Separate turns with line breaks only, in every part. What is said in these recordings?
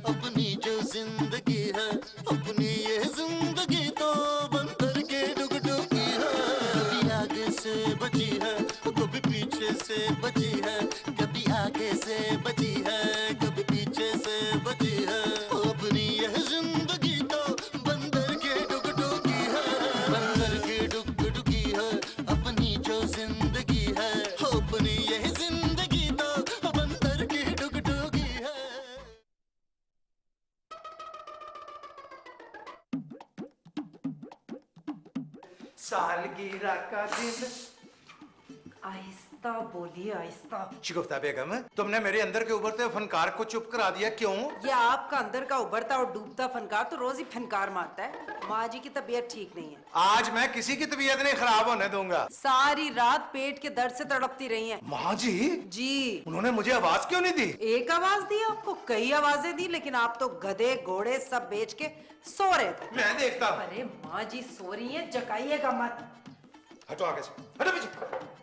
अपनी जो जिंदगी है, अपनी ये जिंदगी तो बंदर के डुगडुगी है। कभी आगे से बची है, कभी पीछे से बची है, कभी आगे से बची है, कभी पीछे से बची है। अपनी ये जिंदगी तो बंदर के डुगडुगी है, बंदर के डुगडुगी है, अपनी जो जिंदगी है, अपनी ये जिंदगी तो बंदर की डुगडुगी है।
सालगिरह का दिन।
आहिस्ता बोलिए, आहिस्ता।
शिगुफ्ता बेगम, तुमने मेरे अंदर के उभरते फनकार को चुप करा दिया, क्यों?
ये आपका अंदर का उभरता और डूबता फनकार तो रोज ही फनकार मारता है। माँ जी की तबीयत ठीक नहीं है।
आज मैं किसी की तबीयत नहीं खराब होने दूंगा।
सारी रात पेट के दर्द से तड़पती रही हैं।
माँ जी?
जी।
उन्होंने मुझे आवाज क्यों नहीं दी?
एक आवाज दी आपको? कई आवाजें दी, लेकिन आप तो गधे घोड़े सब बेच के सो रहे थे।
मैं देखता हूँ।
अरे माँ जी सो रही है, जगाइएगा मत।
हटो आगे से, हटो पीछे।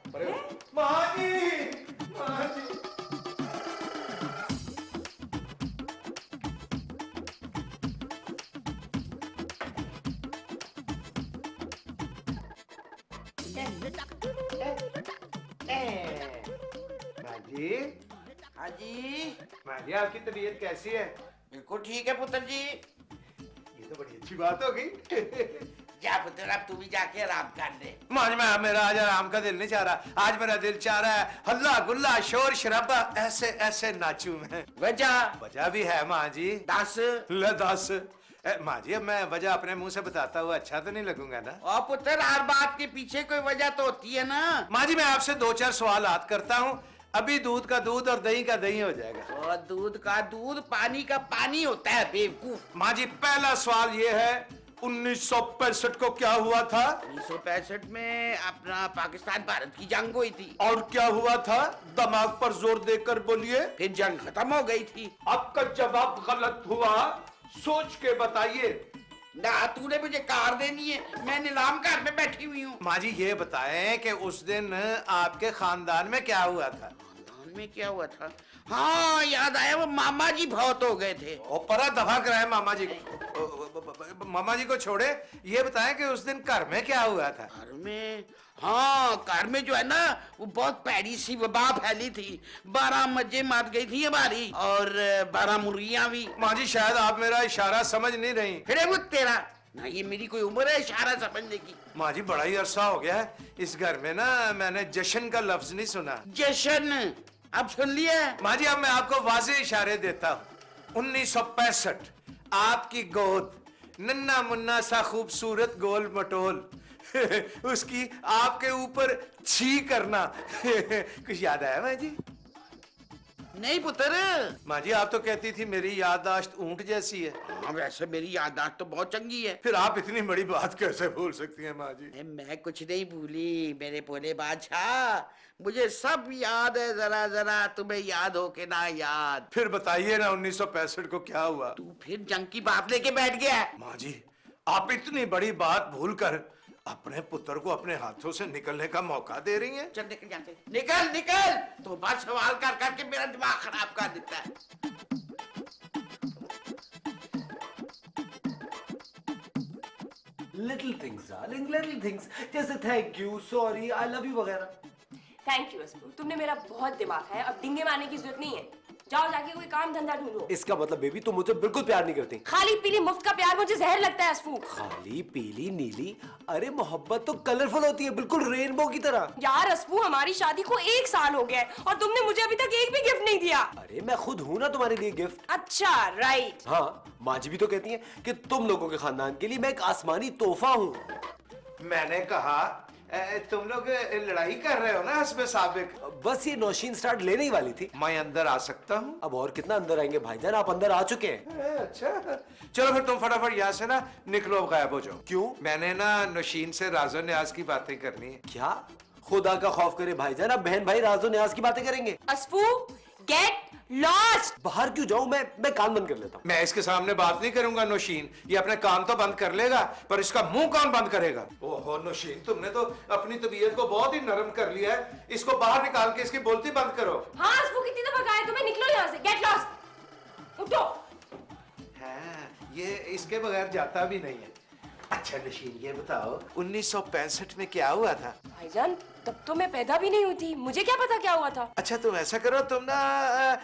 अरे माँ जी, माँ जी। माँ जी,
हाँ जी,
माँ जी आपकी तबीयत कैसी है?
बिल्कुल ठीक है पुत्र जी।
ये तो बड़ी अच्छी बात हो गई।
जा पुत्र, अब तू भी जाके आराम कर ले।
माँ जी, मेरा आज आराम का दिल नहीं चाह रहा। आज मेरा दिल चाह रहा है हल्ला गुल्ला शोर शराबा, ऐसे ऐसे नाचूं मैं। वजह भी है माँ जी।
दस।
ले दस। माँ जी, अब मैं वजह अपने मुंह से बताता हुआ अच्छा तो नहीं लगूंगा ना?
और पुत्र, हर बात के पीछे कोई वजह तो होती है ना।
माँ जी, मैं आपसे दो चार सवाल करता हूँ। अभी दूध का दूध और दही का दही हो जाएगा।
और दूध का दूध, पानी का पानी होता है बेवकूफ।
माँ जी, पहला सवाल ये है, 1965 को क्या हुआ था?
1965 में अपना पाकिस्तान भारत की जंग हुई थी।
और क्या हुआ था? दिमाग पर जोर देकर बोलिए।
फिर जंग खत्म हो गई थी।
आपका जवाब गलत हुआ, सोच के बताइए।
ना, तूने मुझे कार देनी है, मैं नीलाम घर में बैठी हुई हूँ।
माँ जी, ये बताएं कि उस दिन आपके खानदान में क्या हुआ था?
खानदान में क्या हुआ था? हाँ, याद आया, वो मामा जी बहुत हो गए थे।
और परा दफा कराए मामा जी को। मामा जी को छोड़े, ये बताएं कि उस दिन घर में क्या हुआ था?
घर में? हाँ, घर में जो है ना, वो बहुत पैड़ी सी वबा फैली थी। 12 मज्जे मार गई थी हमारी, और 12 मुर्गियां भी।
माँ जी, शायद आप मेरा इशारा समझ नहीं रही।
फिर वो तेरा ना, ये मेरी कोई उम्र है इशारा समझने की?
माँ जी, बड़ा ही अरसा हो गया है इस घर में ना, मैंने जश्न का लफ्ज नहीं सुना।
जश्न अब सुन लिया?
माँ जी, अब मैं आपको वाज़ेह इशारे देता हूँ। 1965, आपकी गोद, नन्ना मुन्ना सा खूबसूरत गोल मटोल, उसकी आपके ऊपर छी करना। कुछ याद आया माँ जी?
नहीं पुत्र।
माँ जी, आप तो कहती थी मेरी याददाश्त ऊंट जैसी है।
हाँ, वैसे मेरी याददाश्त तो बहुत चंगी है।
फिर आप इतनी बड़ी बात कैसे भूल सकती हैं माँ जी?
मैं कुछ नहीं भूली मेरे भोले बादशाह, मुझे सब याद है। जरा जरा तुम्हें याद हो के ना याद?
फिर बताइए ना, 1965 को क्या हुआ?
तू फिर जंग की बात लेके बैठ गया।
माँ जी, आप इतनी बड़ी बात भूलकर अपने पुत्र को अपने हाथों से निकलने का मौका दे रही हैं।
चल निकल यहाँ से, निकल निकल। तो बस सवाल कर करके मेरा दिमाग खराब कर देता है।
Little things darling, little things, जैसे thank you, sorry, I love you वगैरह।
थैंक यू अस्पू, तुमने मेरा बहुत दिमाग है। अब डिंगे मारने की जरूरत नहीं है। जाओ जाके कोई काम धंधा ढूंढो।
इसका मतलब बेबी तुम मुझे बिल्कुल प्यार नहीं करती।
खाली पीली मुफ्त का प्यार मुझे जहर लगता है अस्पू।
खाली पीली नीली? अरे मोहब्बत तो कलरफुल होती है, बिल्कुल रेनबो की तरह।
यार अस्पू, हमारी शादी को 1 साल हो गया है और तुमने मुझे अभी तक एक भी गिफ्ट नहीं दिया।
अरे मैं खुद हूं ना तुम्हारे लिए गिफ्ट।
अच्छा, राइट।
हाँ, माँ जी भी तो कहती हैं कि तुम लोगों के खानदान के लिए मैं एक आसमानी तोहफा हूँ।
मैंने कहा तुम लोग लड़ाई कर रहे हो ना हस्बे साबिक?
बस ये नौशीन स्टार्ट लेने ही वाली थी।
मैं अंदर आ सकता हूँ?
अब और कितना अंदर आएंगे भाईजान, आप अंदर आ चुके हैं।
अच्छा, चलो फिर तुम फटाफट यहाँ से ना निकलो, अब गायब हो जाओ।
क्यों?
मैंने ना नौशीन से राजो न्याज की बातें करनी है।
क्या? खुदा का खौफ करे भाईजान, आप बहन भाई राजो न्याज की बातें करेंगे?
अस्पू, गेट लॉस्ट।
बाहर क्यों जाऊं मैं कान बंद कर लेता हूँ।
मैं इसके सामने बात नहीं करूंगा नौशीन, ये अपने कान तो बंद कर लेगा पर इसका मुंह कौन बंद करेगा? ओहो नौशीन, तुमने तो अपनी तबीयत को बहुत ही नरम कर लिया है। इसको बाहर निकाल के इसकी बोलती बंद करो।
हाँ अस्पू, कितनी दफा कहा है तुम्हें, निकलो यहाँ से। Get lost. उठो।
उसके बगैर जाता भी नहीं है। अच्छा नशीन, ये बताओ 1965 में क्या हुआ था?
भाईजान तब तो मैं पैदा भी नहीं हुई थी, मुझे क्या पता क्या हुआ था।
अच्छा तुम ऐसा करो, तुम ना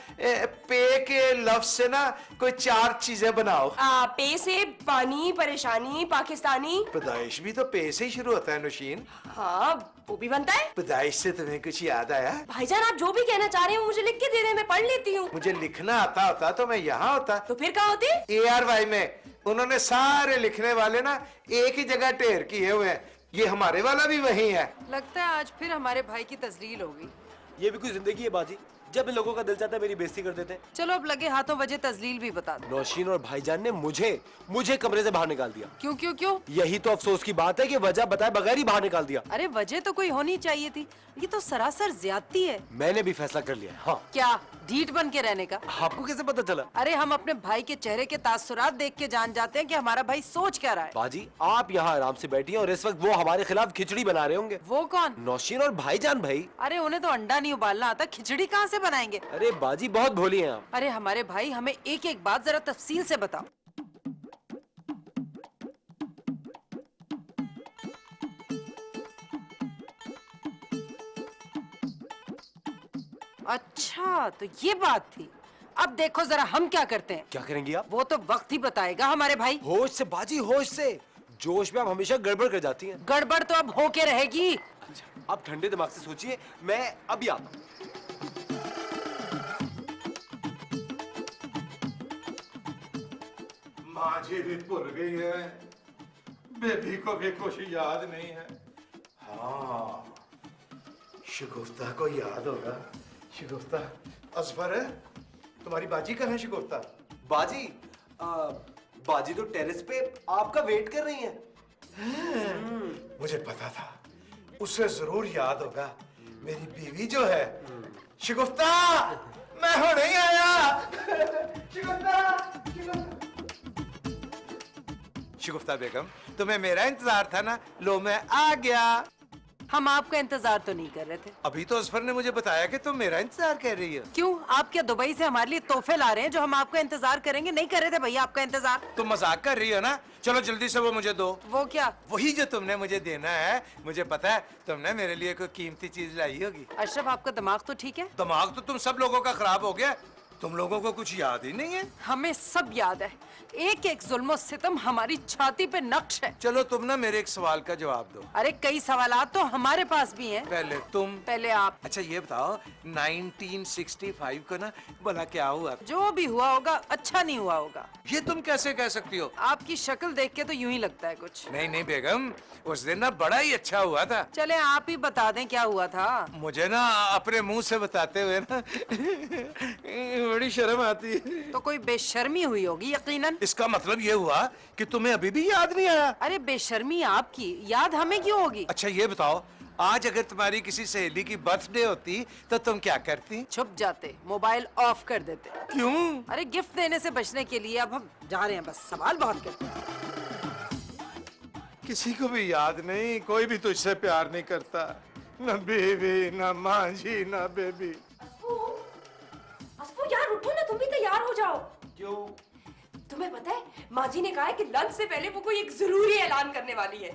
पे के लफ्ज से ना कोई 4 चीजें बनाओ।
पे से पानी, परेशानी, पाकिस्तानी।
पैदाइश भी तो पे से ही शुरू होता है नशीन।
हाँ वो भी बनता है।
पैदाइश से तुम्हें कुछ याद आया?
भाईजान आप जो भी कहना चाह रहे हो मुझे लिख के दे रहे हैं, मैं पढ़ लेती हूँ।
मुझे लिखना आता होता तो मैं यहाँ होता।
तो फिर कहाँ होते?
ARY में उन्होंने सारे लिखने वाले ना एक ही जगह ढेर किए हुए हैं। ये हमारे वाला भी वही है।
लगता है आज फिर हमारे भाई की तस्लील होगी।
ये भी कोई जिंदगी है बाजी, जब इन लोगों का दिल चाहता है मेरी बेइज्जती कर देते हैं।
चलो अब लगे हाथों वजह तस्लील भी बता दो।
नौशीन और भाईजान ने मुझे कमरे से बाहर निकाल दिया।
क्यों क्यों क्यों?
यही तो अफसोस की बात है कि वजह बताए बगैर ही बाहर निकाल दिया।
अरे वजह तो कोई होनी चाहिए थी, ये तो सरासर ज्यादती है।
मैंने भी फैसला कर लिया। हाँ।
क्या ढीठ बन के रहने का?
आपको कैसे पता चला?
अरे हम अपने भाई के चेहरे के तासुरात देख के जान जाते हैं कि हमारा भाई सोच क्या रहा है।
बाजी आप यहाँ आराम से बैठी हैं और इस वक्त वो हमारे खिलाफ खिचड़ी बना रहे होंगे।
वो कौन?
नौशीन और भाईजान भाई।
अरे उन्हें तो अंडा नहीं उबालना आता, खिचड़ी कहाँ से बनाएंगे?
अरे बाजी बहुत भोली हैं आप।
अरे हमारे भाई हमें एक एक बात जरा तफसील से बताओ। अच्छा तो ये बात थी। अब देखो जरा हम क्या करते हैं।
क्या करेंगी आप?
वो तो वक्त ही बताएगा हमारे भाई।
होश से बाजी, होश से। जोश में आप हमेशा गड़बड़ कर जाती हैं।
गड़बड़ तो अब होके रहेगी।
अच्छा, आप ठंडे दिमाग से सोचिए, मैं अभी आता हूं।
माँ जी भी भूल गई है, बेबी को भी कुछ याद नहीं है। हाँ शगुफ्ता को याद होगा। शगुफ्ता, असफर है तुम्हारी बाजी कहाँ है? शगुफ्ता
बाजी बाजी तो टेरेस पे आपका वेट कर रही हैं।
मुझे पता था, उसे जरूर याद होगा। मेरी बीवी जो है। शगुफ्ता मैं हो नहीं आया। शगुफ्ता बेगम, तुम्हें मेरा इंतजार था ना? लो मैं आ गया।
हम आपका इंतजार तो नहीं कर रहे थे।
अभी तो असफर ने मुझे बताया कि तुम मेरा इंतजार कर रही हो।
क्यों, आप क्या दुबई से हमारे लिए तोहफे ला रहे हैं जो हम आपका इंतजार करेंगे? नहीं कर रहे थे भैया आपका इंतजार।
तुम मजाक कर रही हो ना? चलो जल्दी से वो मुझे दो।
वो क्या?
वही जो तुमने मुझे देना है। मुझे पता है तुमने मेरे लिए कोई कीमती चीज लाई होगी।
अशरफ आपका दिमाग तो ठीक है?
दिमाग तो तुम सब लोगों का खराब हो गया। तुम लोगों को कुछ याद ही नहीं है।
हमें सब याद है, एक एक जुल्म सितम हमारी छाती पे नक्श है।
चलो तुम ना मेरे एक सवाल का जवाब दो।
अरे कई सवालात तो हमारे पास भी हैं।
पहले तुम।
पहले आप।
अच्छा ये बताओ 1965 को ना भला क्या हुआ?
जो भी हुआ होगा अच्छा नहीं हुआ होगा।
ये तुम कैसे कह सकती हो?
आपकी शक्ल देख के तो यूं ही लगता है कुछ।
नहीं नहीं बेगम, उस दिन ना बड़ा ही अच्छा हुआ था।
चले आप ही बता दें क्या हुआ था।
मुझे ना अपने मुंह से बताते हुए ना बड़ी शर्म आती है।
तो कोई बेशर्मी हुई होगी यकीनन।
इसका मतलब ये हुआ कि तुम्हें अभी भी याद नहीं आया?
अरे बेशर्मी आपकी, याद हमें क्यों होगी?
अच्छा ये बताओ, आज अगर तुम्हारी किसी सहेली की बर्थडे होती तो तुम क्या करती?
छुप जाते, मोबाइल ऑफ कर देते।
क्यों?
अरे गिफ्ट देने से बचने के लिए। अब हम जा रहे हैं, बस सवाल बहुत करते हैं।
किसी को भी याद नहीं, कोई भी तुझसे प्यार नहीं करता। न बेबी, न माँ जी, न बेबी।
अस्फू यार उठो ना, तुम भी तैयार हो जाओ।
क्यों?
तुम्हें पता है माँ जी ने कहा है कि लंच से पहले वो कोई एक जरूरी ऐलान करने वाली है।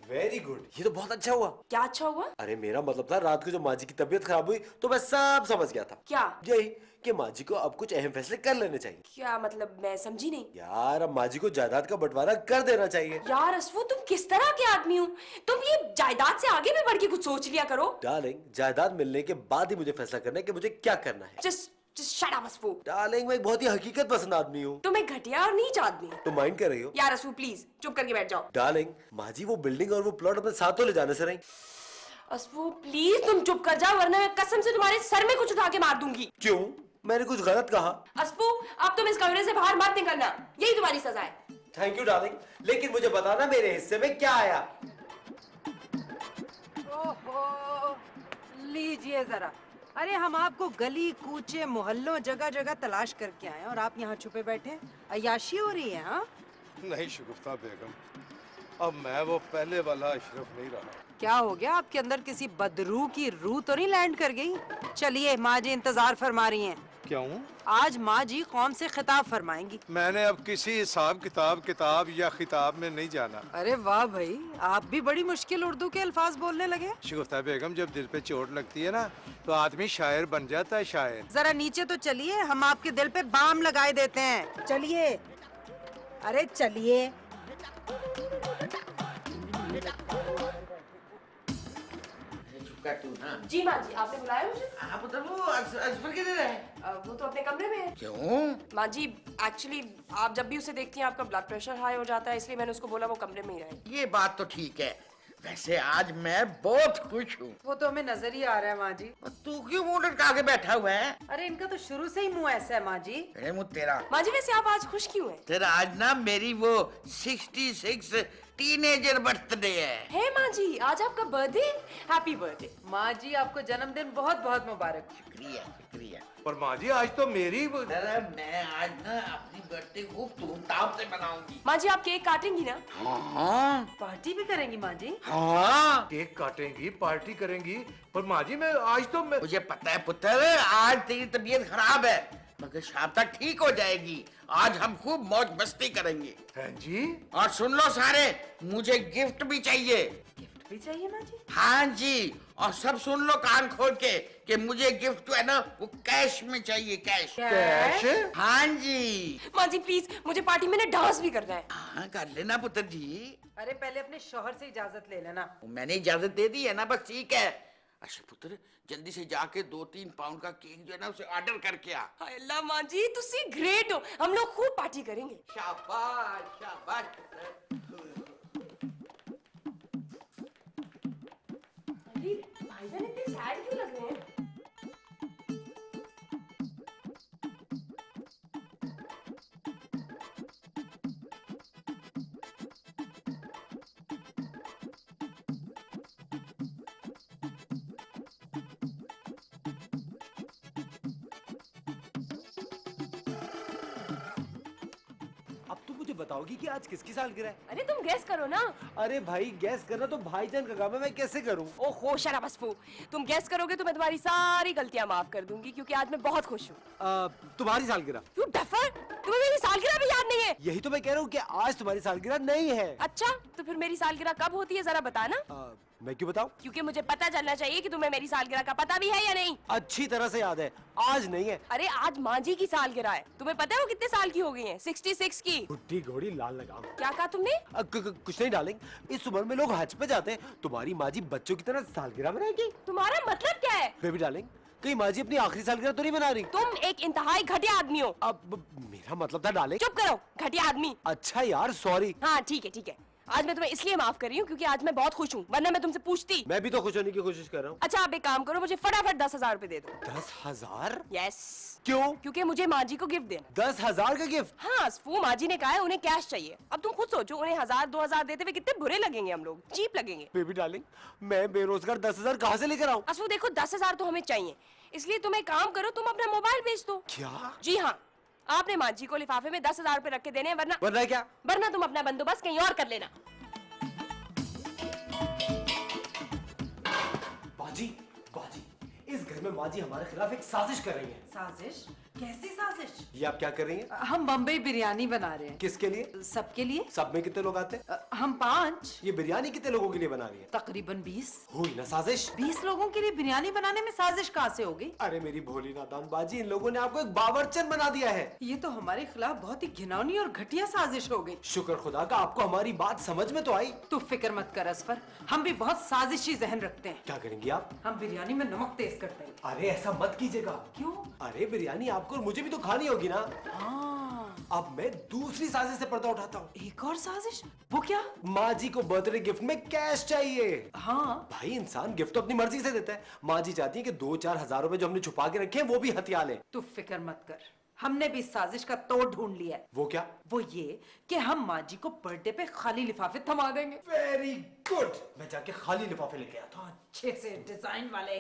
वेरी गुड, ये तो बहुत अच्छा हुआ।
क्या अच्छा हुआ?
अरे मेरा मतलब था रात को जब माँ जी की तबीयत खराब हुई तो मैं सब समझ गया था।
क्या?
यही कि माँ जी को अब कुछ अहम फैसले कर लेने चाहिए।
क्या मतलब, मैं समझी नहीं।
यार अब माँ जी को जायदाद का बंटवारा कर देना चाहिए।
यार अस्फू तुम किस तरह के आदमी हो? तुम ये जायदाद से आगे भी बढ़ के कुछ सोच लिया करो।
डार्लिंग, जायदाद मिलने के बाद ही मुझे फैसला करना है कि मुझे क्या करना है।
जस्ट शट अप अस्फू।
डार्लिंग, मैं एक बहुत ही हकीकत पसंद आदमी हूँ।
तुम एक घटिया और नीच आदमी हो।
तुम माइंड कर रही हो?
यार अस्फू प्लीज चुप करके बैठ जाओ।
डार्लिंग, माँ जी वो बिल्डिंग और वो प्लॉट अपने साथ तो ले जाने से रही।
अस्फू प्लीज तुम चुप कर जाओ, वरना मैं कसम से तुम्हारे सर में कुछ उठा के मार दूंगी।
क्यों? मैंने कुछ गलत कहा?
अस्फू अब तुम इस कमरे से बाहर मत निकलना, यही तुम्हारी सजा है।
थैंक यू डार्लिंग, लेकिन मुझे बताना मेरे हिस्से में क्या आया।
ओहो, लीजिए जरा। अरे हम आपको गली कूचे मोहल्लों जगह जगह तलाश करके आए और आप यहाँ छुपे बैठे। अय्याशी हो रही है? हाँ
नहीं शगुफ्ता बेगम, अब मैं वो पहले वाला अशरफ नहीं रहा।
क्या हो गया? आपके अंदर किसी बदरू की रूह तो नहीं लैंड कर गई? चलिए माँ जी इंतजार फरमा रही हैं।
क्यों?
आज माँ जी कौम से खिताब फरमाएंगी।
मैंने अब किसी हिसाब किताब या खिताब में नहीं जाना।
अरे वाह भाई, आप भी बड़ी मुश्किल उर्दू के अल्फाज बोलने लगे।
शगुफ्ता बेगम, जब दिल पे चोट लगती है ना तो आदमी शायर बन जाता है, शायर।
जरा नीचे तो चलिए, हम आपके दिल पे बाम लगाए देते हैं। चलिए, अरे चलिए।
चुपका तू ना।
जी माँ जी, आपने बुलाया मुझे?
हाँ पुत्र, वो अजफर किधर है?
वो तो अपने कमरे में है।
क्यों?
माँ जी, एक्चुअली आप जब भी उसे देखती हैं आपका ब्लड प्रेशर हाई हो जाता है, इसलिए मैंने उसको बोला वो कमरे में ही रहे।
ये बात तो ठीक है, वैसे आज मैं बहुत खुश हूँ।
वो तो हमें नजर ही आ रहा है माँ जी।
तू क्यों मुंह लटका के बैठा हुआ है?
अरे इनका तो शुरू से ही मुंह ऐसा है माँ जी।
अरे मुँह तेरा।
माँ जी, वैसे आप आज खुश क्यों हैं?
तेरा आज ना मेरी वो 66 टीनेजर बर्थडे है।
माँ जी, आज आपका बर्थडे। Happy birthday.
माँ जी, आपको जन्मदिन बहुत बहुत मुबारक हो।
शुक्रिया शुक्रिया।
पर माँ जी, आज तो मेरी
अरे मैं आज ना अपनी बर्थडे खूब धूमधाम से मनाऊंगी।
माँ जी, आप केक काटेंगी ना?
हाँ
पार्टी भी करेंगी माँ जी?
हाँ,
केक काटेंगी, पार्टी करेंगी। पर माँ जी, मैं आज तो मैं
मुझे पता है पुत्र, आज तेरी तबीयत खराब है, मगर शाम तक ठीक हो जाएगी। आज हम खूब मौज मस्ती करेंगे।
हैं जी?
और सुन लो सारे, मुझे गिफ्ट भी चाहिए।
गिफ्ट भी चाहिए माँ जी?
हाँ जी, और सब सुन लो कान खोल के कि मुझे गिफ्ट जो है ना वो कैश में चाहिए, कैश।
कैश?
हाँ जी।
माँ जी प्लीज, मुझे पार्टी में ना डांस भी करना है।
हाँ कर लेना पुत्र जी।
अरे पहले अपने शौहर से इजाजत ले लेना।
मैंने इजाजत दे दी है ना, बस ठीक है। अच्छा पुत्र, जल्दी से जाके 2-3 पाउंड का केक जो है ना उसे ऑर्डर करके आ।
हाय अल्लाह माँ जी, तुसी ग्रेट हो, हम लोग खूब पार्टी करेंगे।
शाबाश शाबाश पुत्र।
अरे भाईजान इतने सैड क्यों लग रहे हैं?
अब तुम मुझे बताओगी कि आज किसकी सालगिरह है?
अरे तुम गेस करो ना।
अरे भाई, गैस करना तो भाईजान का काम है, मैं कैसे करूं?
ओहो शरा बसफू, तुम गेस करोगे तो मैं तुम्हारी सारी गलतियां माफ कर दूंगी, क्योंकि आज मैं बहुत खुश हूँ।
तुम्हारी सालगिरह?
यू डफर, तुम्हें मेरी सालगिरह भी याद नहीं है?
यही तो मैं कह रहा हूँ कि आज तुम्हारी सालगिरह नहीं है।
अच्छा, तो फिर मेरी सालगिरह कब होती है जरा बताना।
मैं क्यों बताऊं?
क्योंकि मुझे पता चलना चाहिए कि तुम्हें मेरी सालगिरह का पता भी है या नहीं।
अच्छी तरह से याद है, आज नहीं है।
अरे आज माँ जी की सालगिरह है, तुम्हें पता है वो कितने साल की हो गई हैं? 66 की।
बुढ़ी घोड़ी लाल लगाम।
क्या कहा तुमने?
कुछ नहीं डार्लिंग, इस उम्र में लोग हज पे जाते हैं, तुम्हारी माँ जी बच्चों की तरह सालगिरह मनाएगी?
तुम्हारा मतलब क्या है?
बेबी डार्लिंग, कहीं माँ जी अपनी आखिरी सालगिरह तो नहीं मना रही?
तुम एक इंतहाई घटिया आदमी हो।
अब मेरा मतलब था डार्लिंग।
चुप करो घटिया आदमी।
अच्छा यार, सॉरी।
हाँ ठीक है ठीक है, आज मैं तुम्हें इसलिए माफ कर रही हूँ क्योंकि आज मैं बहुत खुश हूँ, वरना मैं तुमसे पूछती।
मैं भी तो खुश होने की कोशिश कर रहा हूँ।
अच्छा आप एक काम करो, मुझे फटाफट 10,000 रुपए दे दो।
10,000?
यस।
क्यों?
क्योंकि मुझे माँ जी को गिफ्ट देना।
10,000 का गिफ्ट?
हाँ, वो माँ जी ने कहा है उन्हें कैश चाहिए। अब तुम खुद सोचो, उन्हें 1,000-2,000 देते हुए कितने बुरे लगेंगे, हम लोग चीप लगेंगे।
बेबी डार्लिंग, मैं बेरोजगार 10,000 कहाँ से लेकर आऊँ?
असू देखो 10,000 तो हमें चाहिए, इसलिए तुम एक काम करो, तुम अपना मोबाइल बेच दो।
क्या?
जी हाँ, आपने माँ जी को लिफाफे में 10,000 रुपए रख के देने हैं,
वरना क्या?
वरना तुम अपना बंदोबस्त कहीं और कर लेना।
बाजी, बाजी, इस घर में माँ जी हमारे खिलाफ एक साजिश कर रही है।
साजिश? कैसी साजिश?
ये आप क्या कर रही हैं?
हम बम्बई बिरयानी बना रहे हैं।
किसके लिए?
सबके लिए।
सब में कितने लोग आते हैं?
हम 5।
ये बिरयानी कितने लोगों के लिए बना रही है?
तकरीबन 20।
हुई ना साजिश?
20 लोगों के लिए बिरयानी बनाने में साजिश कहाँ से होगी?
अरे मेरी भोली नादान बाजी, इन लोगों ने आपको एक बावर्चन बना दिया है।
ये तो हमारे खिलाफ बहुत ही घिनौनी और घटिया साजिश हो गई।
शुक्र खुदा का आपको हमारी बात समझ में तो आई।
तू फिक्र मत कर असफर, हम भी बहुत साजिशी जहन रखते हैं।
क्या करेंगी आप?
हम बिरयानी में नमक तेज करते हैं।
अरे ऐसा मत कीजिएगा।
क्यों?
अरे बिरयानी आपको और मुझे भी तो खानी होगी ना।
हाँ।
अब मैं दूसरी साजिश से पर्दा उठाता हूँ।
एक और साजिश? वो क्या?
माँ जी को बर्थडे गिफ्ट में कैश चाहिए।
हाँ।
भाई इंसान गिफ्ट तो अपनी मर्जी से देता है। माँ जी चाहती है कि 2-4 हज़ार रुपए जो हमने छुपा के रखे हैं वो भी हथिया लें।
तू फिक्र मत कर, हमने भी इस साजिश का तोड़ ढूंढ लिया है।
वो क्या?
वो ये कि हम माँ जी को बर्थडे पे खाली लिफाफे थमा देंगे।
वेरी गुड, मैं जाके खाली लिफाफे लेके आता हूँ।
अच्छे से डिजाइन वाले।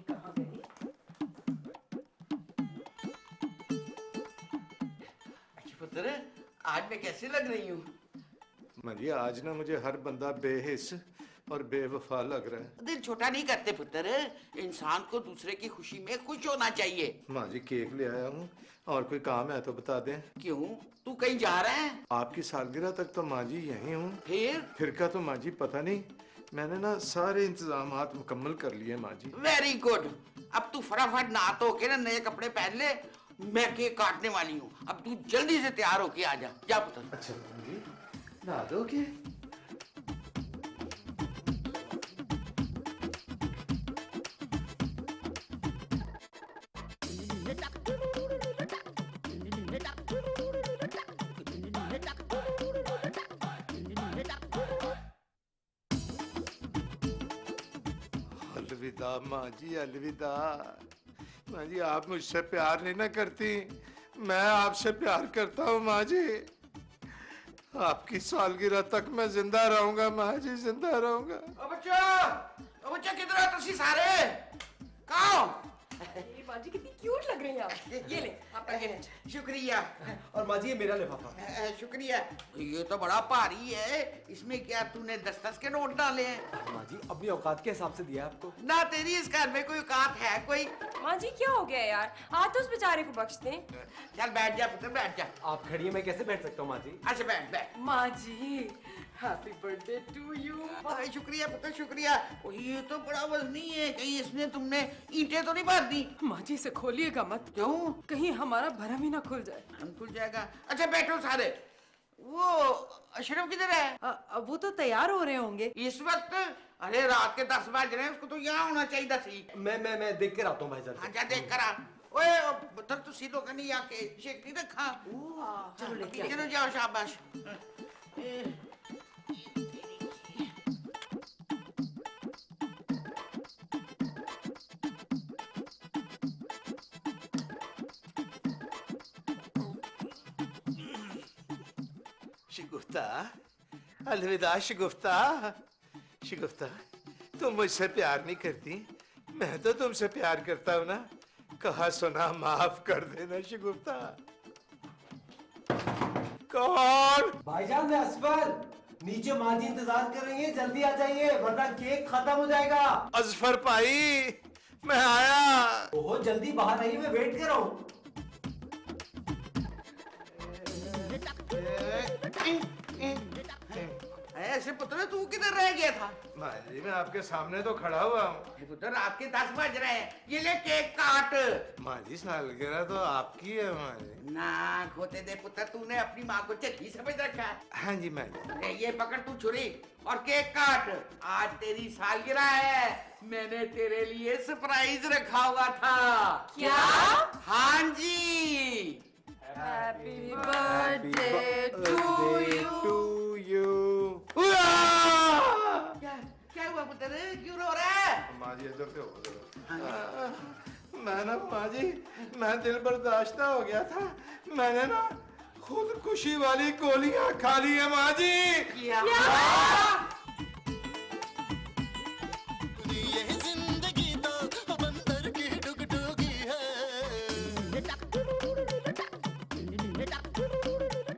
कहाँ गई?
अच्छा पुत्र, आज मैं कैसे लग रही हूँ?
जी आज ना मुझे हर बंदा बेहिस और बेवफा लग रहा है।
दिल छोटा नहीं करते पुत्र, इंसान को दूसरे की खुशी में खुश होना चाहिए।
माँ जी केक ले आया हूँ, और कोई काम है तो बता दें।
क्यों, तू कहीं जा रहा है?
आपकी सालगिरह तक तो माँ जी यहीं हूँ।
फिर
का तो माँ जी पता नहीं, मैंने ना सारे इंतजामात मुकम्मल कर लिए माँ जी।
Very good. अब तू फटाफट नहा धो के ना नए कपड़े पहन ले, मैं केक काटने वाली हूँ। अब तू जल्दी से तैयार होके आ जा। जा पुत्र।
अच्छा माँ जी, नहा दोगे? अलविदा माँ जी, अलविदा। माँ जी आप मुझसे प्यार नहीं ना करती, मैं आपसे प्यार करता हूँ माँ जी। आपकी सालगिरह तक मैं जिंदा रहूंगा माँ जी, जिंदा रहूंगा।
ओ बच्चा किधर हो तुसी सारे? कहाँ हो?
ये माँ जी कितनी क्यूट लग रही हैं आप। ये ले आपका गिफ्ट।
शुक्रिया।
और माँ जी ये मेरा लिफाफा।
शुक्रिया। ये तो बड़ा भारी है, इसमें क्या तूने 10-10 के नोट डाले हैं?
माँ जी अपनी औकात के हिसाब से दिया आपको।
ना तेरी इस घर में कोई औकात है कोई?
माँ जी क्या हो गया यार, आज तो उस बेचारे को बख्श दें।
चल बैठ जा पुत्र, बैठ जा।
आप खड़ी है, मैं कैसे बैठ सकता हूँ माँ जी?
अच्छा बैठ बैठ।
माँ जी हैप्पी बर्थडे टू यू।
शुक्रिया पुत्र शुक्रिया। ये तो बड़ा वजनी है, कहीं इसने तुमने ईंटें तो नहीं बांध दी?
माँ जी इसे खोलिएगा मत,
क्यों?
कहीं हमारा भरम ही ना खुल जाए।
हम खुल जाएगा। अच्छा बैठो सारे। वो अशरफ किधर है?
वो तो तैयार हो रहे होंगे
इस वक्त? अरे रात के 10 बज रहे हैं, उसको तो यहाँ होना चाहिए थी।
मैं देख कर आता हूँ भाईजान।
हाँ जा देख कर आ। ओए पुत्र तू सीधो का नहीं आके शेक नहीं रखा।
चलो लेके
चलो जाओ शाबाश।
शिगुफ्ता, अलविदा शिगुफ्ता। शिगुफ्ता तुम मुझसे प्यार नहीं करती, मैं तो तुमसे प्यार करता हूँ ना। कहा सुना माफ कर देना शिगुफ्ता। कौन?
भाईजान मैं असफर, नीचे माँ जी इंतजार कर रही है, जल्दी आ जाइए वरना केक खत्म हो जाएगा।
अजफर भाई मैं आया।
ओहो जल्दी बाहर आइए, मैं वेट कर रहा हूँ।
ऐसे पुत्र तू किधर रह गया था?
माँ जी मैं आपके सामने तो खड़ा हुआ हूँ।
पुत्र रात के 10 बज रहे हैं, ये ले केक काट।
माँ जी सालगिरह तो आपकी है माँ जी।
ना खोते दे पुत्र, तूने अपनी माँ को चट्टी समझ रखा है।
हाँ जी माँ जी।
ये पकड़ तू छुरी और केक काट। आज तेरी सालगिरह है, मैंने तेरे लिए सरप्राइज रखा हुआ था।
क्या?
हाँ जी।
Happy birthday to
you.
क्या क्या हुआ पुत्र, क्यों रो रहा है?
माँ जी इधर से हो। मैं ना माँ जी, मैं दिल बर्दाश्ता हो गया था, मैंने ना खुदकुशी वाली गोलियां खा ली है माँ जी।
क्या?